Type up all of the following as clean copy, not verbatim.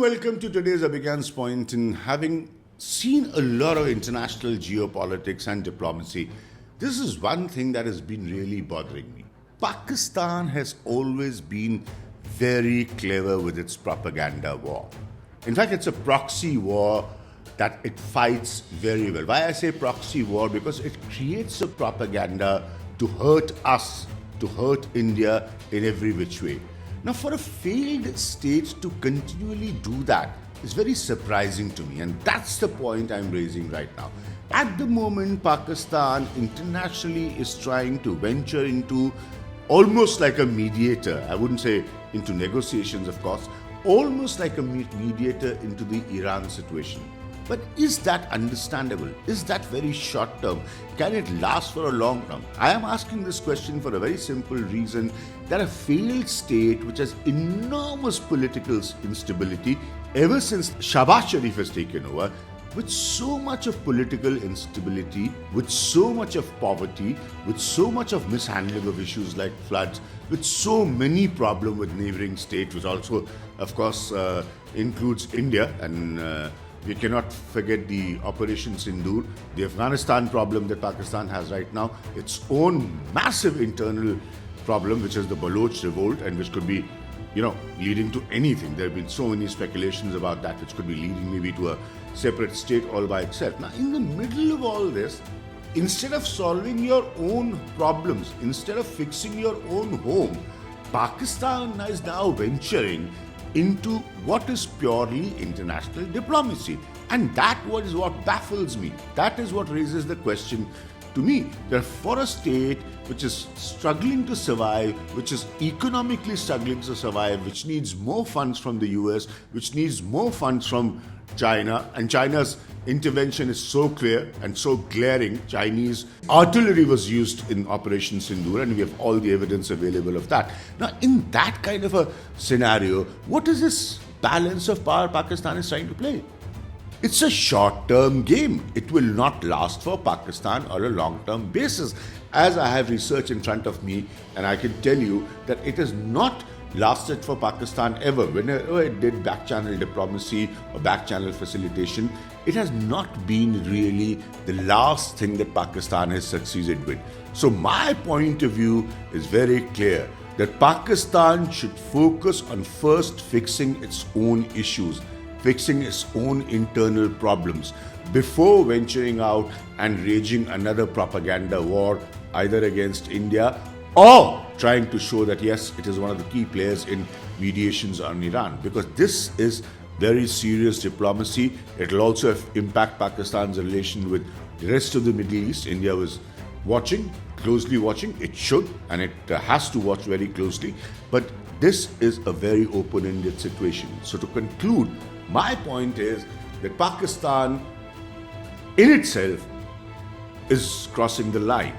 welcome to today's Abhigyan's point. In having seen a lot of international geopolitics and diplomacy, this is one thing that has been really bothering me. Pakistan has always been very clever with its propaganda war. In fact, it's a proxy war that it fights very well. Why I say proxy war? Because it creates a propaganda to hurt us, to hurt India in every which way. Now, for a failed state to continually do that is very surprising to me, and that's the point I'm raising right now. At the moment, Pakistan internationally is trying to venture into almost like a mediator. I wouldn't say into negotiations, of course, almost like a mediator into the Iran situation. But is that understandable? Is that very short term? Can it last for a long term? I am asking this question for a very simple reason that a failed state which has enormous political instability ever since Shahbaz Sharif has taken over, with so much of political instability, with so much of poverty, with so much of mishandling of issues like floods, with so many problems with neighboring states, which also, of course, includes India, and we cannot forget the Operation Sindoor, the Afghanistan problem that Pakistan has right now, its own massive internal problem, which is the Baloch revolt, and which could be, leading to anything. There have been so many speculations about that, which could be leading maybe to a separate state all by itself. Now, in the middle of all this, instead of solving your own problems, instead of fixing your own home, Pakistan is now venturing into what is purely international diplomacy. And that is what baffles me. That is what raises the question to me, that for a state which is struggling to survive, which is economically struggling to survive, which needs more funds from the US, which needs more funds from China, and China's intervention is so clear and so glaring. Chinese artillery was used in Operation Sindoor, and we have all the evidence available of that. Now, in that kind of a scenario, what is this balance of power Pakistan is trying to play? It's a short-term game. It will not last for Pakistan on a long-term basis. As I have research in front of me, and I can tell you that it has not lasted for Pakistan ever. Whenever it did back-channel diplomacy or back-channel facilitation, it has not been really the last thing that Pakistan has succeeded with. So my point of view is very clear, that Pakistan should focus on first fixing its own issues, fixing its own internal problems, before venturing out and raging another propaganda war either against India or trying to show that yes, it is one of the key players in mediations on Iran. Because this is very serious diplomacy. It will also impact Pakistan's relation with the rest of the Middle East. India was watching, closely watching. It should, and it has to watch very closely. But this is a very open-ended situation. So to conclude, my point is that Pakistan in itself is crossing the line,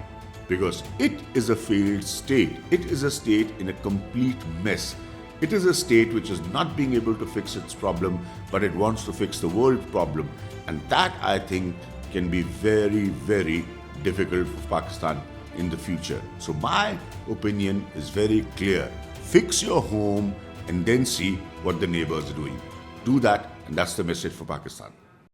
because it is a failed state. It is a state in a complete mess. It is a state which is not being able to fix its problem, but it wants to fix the world problem. And that, I think, can be very, very difficult for Pakistan in the future. So my opinion is very clear. Fix your home and then see what the neighbors are doing. Do that, and that's the message for Pakistan.